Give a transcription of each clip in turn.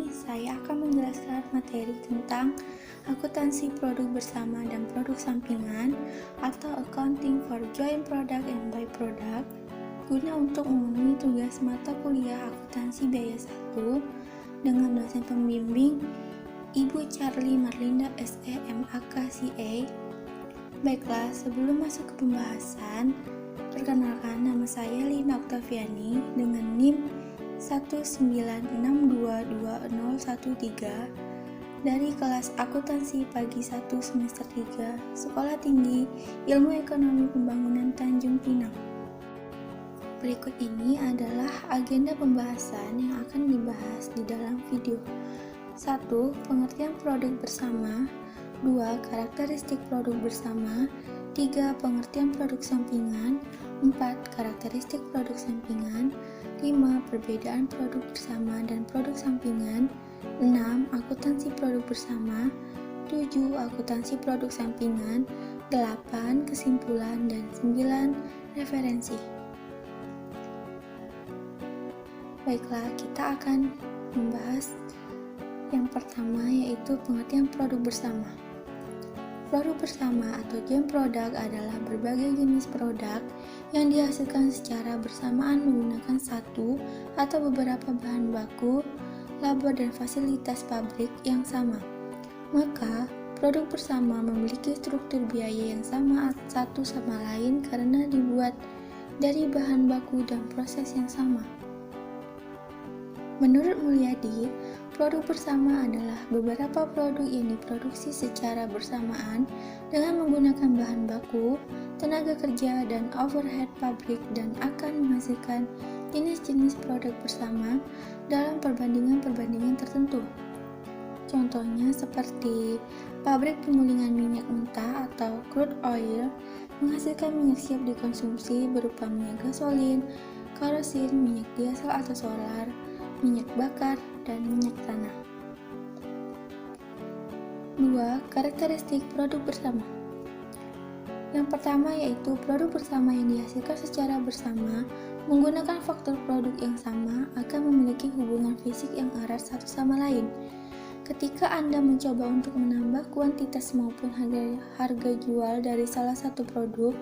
ini saya akan menjelaskan materi tentang akuntansi produk bersama dan produk sampingan atau accounting for joint product and byproduct guna untuk memenuhi tugas mata kuliah akuntansi biaya 1 dengan dosen pembimbing Ibu Charlie Marlinda SE MAK CA. Baiklah, sebelum masuk ke pembahasan, perkenalkan nama saya Lina Oktaviani dengan NIM 196222013 dari kelas akuntansi pagi 1 semester 3 Sekolah Tinggi Ilmu Ekonomi Pembangunan Tanjung Pinang. Berikut ini adalah agenda pembahasan yang akan dibahas di dalam video. 1. Pengertian produk bersama. 2. Karakteristik produk bersama. 3. Pengertian produk sampingan. 4. Karakteristik produk sampingan. 5. Perbedaan produk bersama dan produk sampingan. 6. Akuntansi produk bersama. 7. Akuntansi produk sampingan. 8. Kesimpulan dan 9. Referensi. Baiklah, kita akan membahas yang pertama, yaitu pengertian produk bersama. Produk bersama atau joint product adalah berbagai jenis produk yang dihasilkan secara bersamaan menggunakan satu atau beberapa bahan baku, laba dan fasilitas pabrik yang sama. Maka, produk bersama memiliki struktur biaya yang sama satu sama lain karena dibuat dari bahan baku dan proses yang sama. Menurut Mulyadi, produk bersama adalah beberapa produk yang diproduksi secara bersamaan dengan menggunakan bahan baku, tenaga kerja, dan overhead pabrik dan akan menghasilkan jenis-jenis produk bersama dalam perbandingan-perbandingan tertentu. Contohnya seperti pabrik penyulingan minyak mentah atau crude oil menghasilkan minyak siap dikonsumsi berupa minyak gasolin, kerosin, minyak diesel atau solar, minyak bakar, dan minyak tanah. 2. Karakteristik produk bersama. Yang pertama yaitu produk bersama yang dihasilkan secara bersama menggunakan faktor produk yang sama akan memiliki hubungan fisik yang erat satu sama lain. Ketika Anda mencoba untuk menambah kuantitas maupun harga jual dari salah satu produk,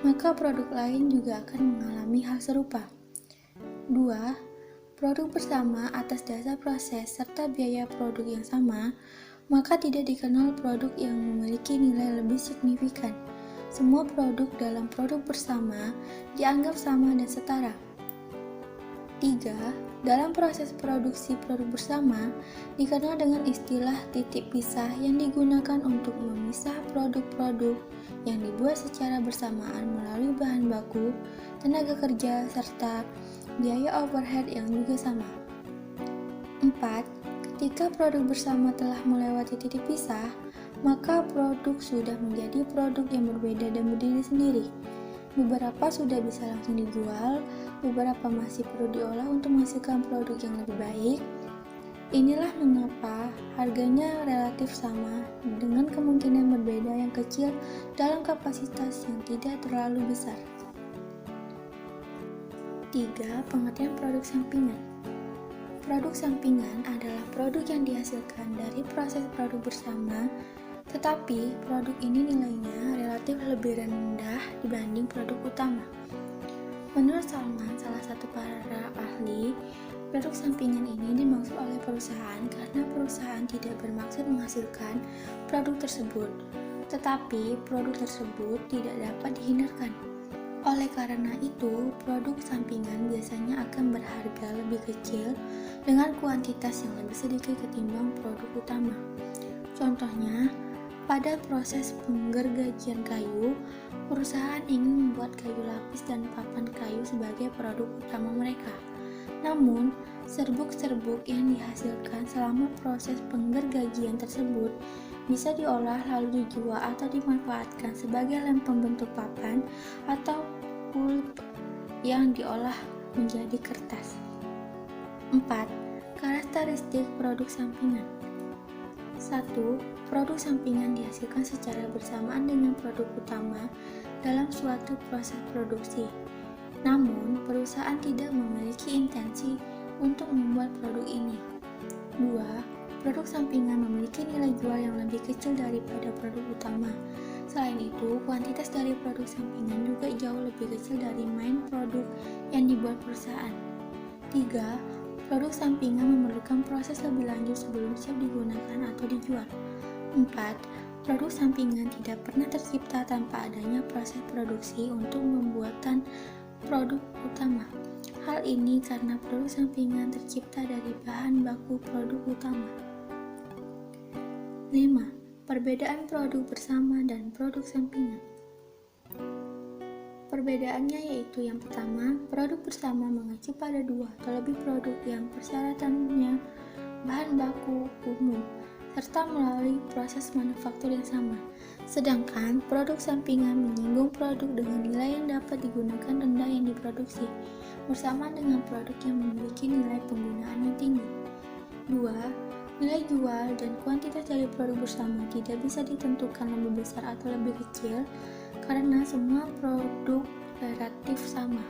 maka produk lain juga akan mengalami hal serupa. 2. Produk bersama atas dasar proses serta biaya produk yang sama, maka tidak dikenal produk yang memiliki nilai lebih signifikan. Semua produk dalam produk bersama dianggap sama dan setara. 3. Dalam proses produksi produk bersama, dikenal dengan istilah titik pisah yang digunakan untuk memisah produk-produk yang dibuat secara bersamaan melalui bahan baku, tenaga kerja, serta biaya overhead yang juga sama. 4. Ketika produk bersama telah melewati titik pisah, maka produk sudah menjadi produk yang berbeda dan berdiri sendiri. Beberapa sudah bisa langsung dijual, beberapa masih perlu diolah untuk menghasilkan produk yang lebih baik. Inilah mengapa harganya relatif sama dengan kemungkinan berbeda yang kecil dalam kapasitas yang tidak terlalu besar. 3. Pengertian produk sampingan. Produk sampingan adalah produk yang dihasilkan dari proses produk bersama, tetapi produk ini nilainya relatif lebih rendah dibanding produk utama. Menurut Salman, salah satu para ahli, produk sampingan ini dimaksud oleh perusahaan karena perusahaan tidak bermaksud menghasilkan produk tersebut, tetapi produk tersebut tidak dapat dihindarkan. Oleh karena itu, produk sampingan biasanya akan berharga lebih kecil dengan kuantitas yang lebih sedikit ketimbang produk utama. Contohnya, pada proses penggergajian kayu, perusahaan ingin membuat kayu lapis dan papan kayu sebagai produk utama mereka. Namun, serbuk-serbuk yang dihasilkan selama proses penggergajian tersebut bisa diolah lalu dijual atau dimanfaatkan sebagai lem pembentuk papan atau pulp yang diolah menjadi kertas. 4. Karakteristik produk sampingan. 1. Produk sampingan dihasilkan secara bersamaan dengan produk utama dalam suatu proses produksi. Namun, perusahaan tidak memiliki intensi untuk membuat produk ini. 2. Produk sampingan memiliki nilai jual yang lebih kecil daripada produk utama. Selain itu, kuantitas dari produk sampingan juga jauh lebih kecil dari main produk yang dibuat perusahaan. 3. Produk sampingan memerlukan proses lebih lanjut sebelum siap digunakan atau dijual. 4. Produk sampingan tidak pernah tercipta tanpa adanya proses produksi untuk pembuatan produk utama. Hal ini karena produk sampingan tercipta dari bahan baku produk utama. 5. Perbedaan produk bersama dan produk sampingan. Perbedaannya yaitu yang pertama, produk bersama mengacu pada dua atau lebih produk yang persyaratannya bahan baku umum, serta melalui proses manufaktur yang sama. Sedangkan produk sampingan menyinggung produk dengan nilai yang dapat digunakan rendah yang diproduksi, bersama dengan produk yang memiliki nilai penggunaan yang tinggi. 2. Nilai jual dan kuantitas dari produk bersama tidak bisa ditentukan lebih besar atau lebih kecil karena semua produk relatif sama.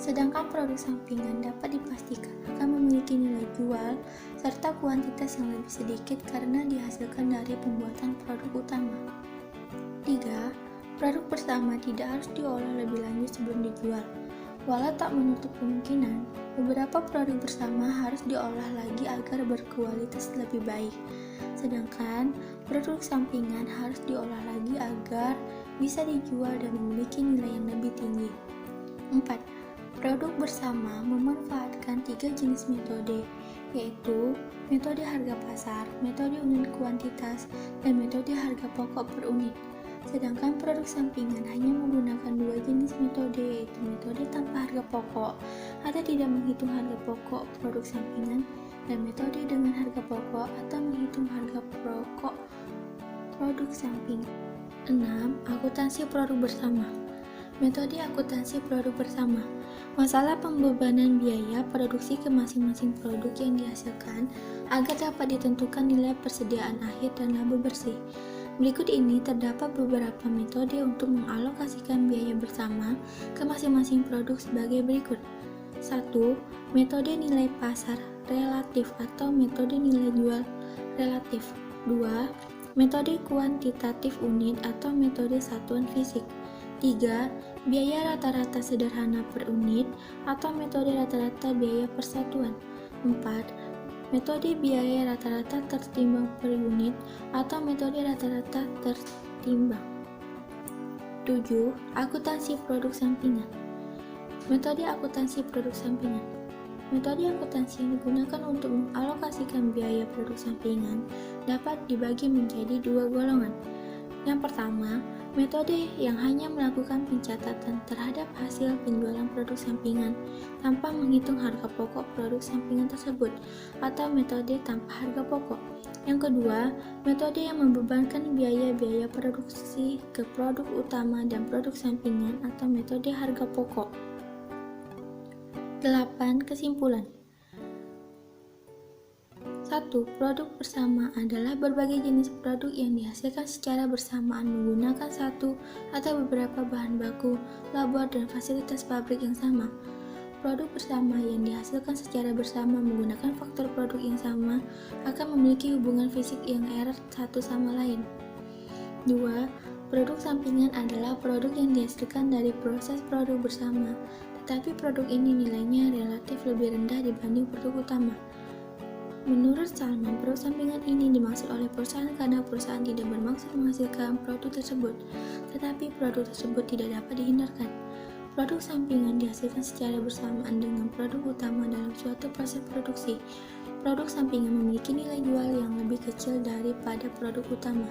Sedangkan produk sampingan dapat dipastikan akan memiliki nilai jual serta kuantitas yang lebih sedikit karena dihasilkan dari pembuatan produk utama. 3. Produk bersama tidak harus diolah lebih lanjut sebelum dijual. Walau tak menutup kemungkinan, beberapa produk bersama harus diolah lagi agar berkualitas lebih baik. Sedangkan produk sampingan harus diolah lagi agar bisa dijual dan memiliki nilai yang lebih tinggi. 4. Produk bersama memanfaatkan 3 jenis metode, yaitu metode harga pasar, metode unit kuantitas, dan metode harga pokok per unit. Sedangkan produk sampingan hanya menggunakan 2 jenis metode, yaitu metode tanpa harga pokok atau tidak menghitung harga pokok produk sampingan, dan metode dengan harga pokok atau menghitung harga pokok produk sampingan. 6. Akuntansi produk bersama. Metode akuntansi produk bersama. Masalah pembebanan biaya produksi ke masing-masing produk yang dihasilkan agar dapat ditentukan nilai persediaan akhir dan laba bersih. Berikut ini terdapat beberapa metode untuk mengalokasikan biaya bersama ke masing-masing produk sebagai berikut. 1. Metode nilai pasar relatif atau metode nilai jual relatif. 2. Metode kuantitatif unit atau metode satuan fisik. 3. Biaya rata-rata sederhana per unit atau metode rata-rata biaya persatuan. 4. Metode biaya rata-rata tertimbang per unit atau metode rata-rata tertimbang. 7. Akuntansi produk sampingan. Metode akuntansi produk sampingan. Metode akuntansi yang digunakan untuk mengalokasikan biaya produk sampingan dapat dibagi menjadi 2 golongan. Yang pertama, metode yang hanya melakukan pencatatan terhadap hasil penjualan produk sampingan tanpa menghitung harga pokok produk sampingan tersebut, atau metode tanpa harga pokok. Yang kedua, metode yang membebankan biaya-biaya produksi ke produk utama dan produk sampingan atau metode harga pokok. 8. Kesimpulan. 1. Produk bersama adalah berbagai jenis produk yang dihasilkan secara bersamaan menggunakan satu atau beberapa bahan baku, labor, dan fasilitas pabrik yang sama. Produk bersama yang dihasilkan secara bersama menggunakan faktor produk yang sama akan memiliki hubungan fisik yang erat satu sama lain. 2. Produk sampingan adalah produk yang dihasilkan dari proses produk bersama, tetapi produk ini nilainya relatif lebih rendah dibanding produk utama. Menurut Salman, produk sampingan ini dimaksud oleh perusahaan karena perusahaan tidak bermaksud menghasilkan produk tersebut, tetapi produk tersebut tidak dapat dihindarkan. Produk sampingan dihasilkan secara bersamaan dengan produk utama dalam suatu proses produksi. Produk sampingan memiliki nilai jual yang lebih kecil daripada produk utama.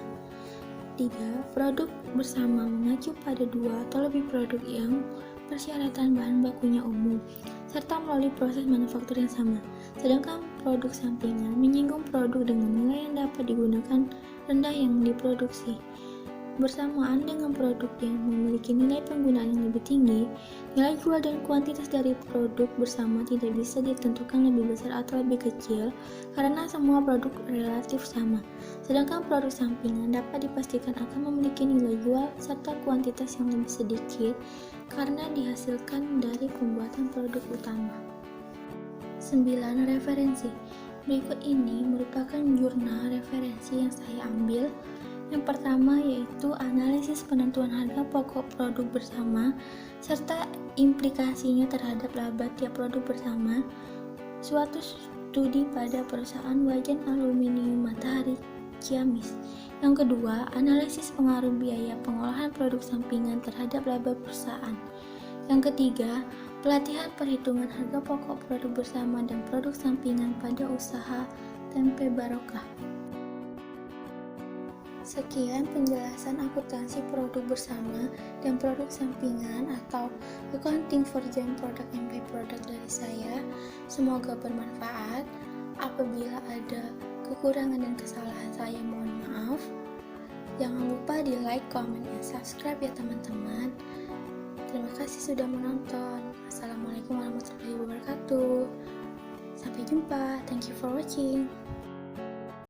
3. Produk bersama mengacu pada 2 atau lebih produk yang persyaratan bahan bakunya umum, serta melalui proses manufaktur yang sama. Sedangkan produk sampingan menyinggung produk dengan nilai yang dapat digunakan rendah yang diproduksi. Bersamaan dengan produk yang memiliki nilai penggunaan yang lebih tinggi, nilai jual dan kuantitas dari produk bersama tidak bisa ditentukan lebih besar atau lebih kecil karena semua produk relatif sama. Sedangkan produk sampingan dapat dipastikan akan memiliki nilai jual serta kuantitas yang lebih sedikit karena dihasilkan dari pembuatan produk utama. 9. Referensi. Berikut ini merupakan jurnal referensi yang saya ambil. Yang pertama yaitu analisis penentuan harga pokok produk bersama serta implikasinya terhadap laba tiap produk bersama, suatu studi pada perusahaan wajan aluminium Matahari Ciamis. Yang kedua, analisis pengaruh biaya pengolahan produk sampingan terhadap laba perusahaan. Yang ketiga, pelatihan perhitungan harga pokok produk bersama dan produk sampingan pada usaha tempe barokah. Sekian penjelasan akuntansi produk bersama dan produk sampingan atau accounting for joint product and by-product dari saya. Semoga bermanfaat. Apabila ada kekurangan dan kesalahan saya mohon maaf. Jangan lupa di like, comment, dan subscribe ya teman-teman. Terima kasih sudah menonton. Assalamualaikum warahmatullahi wabarakatuh. Sampai jumpa. Thank you for watching.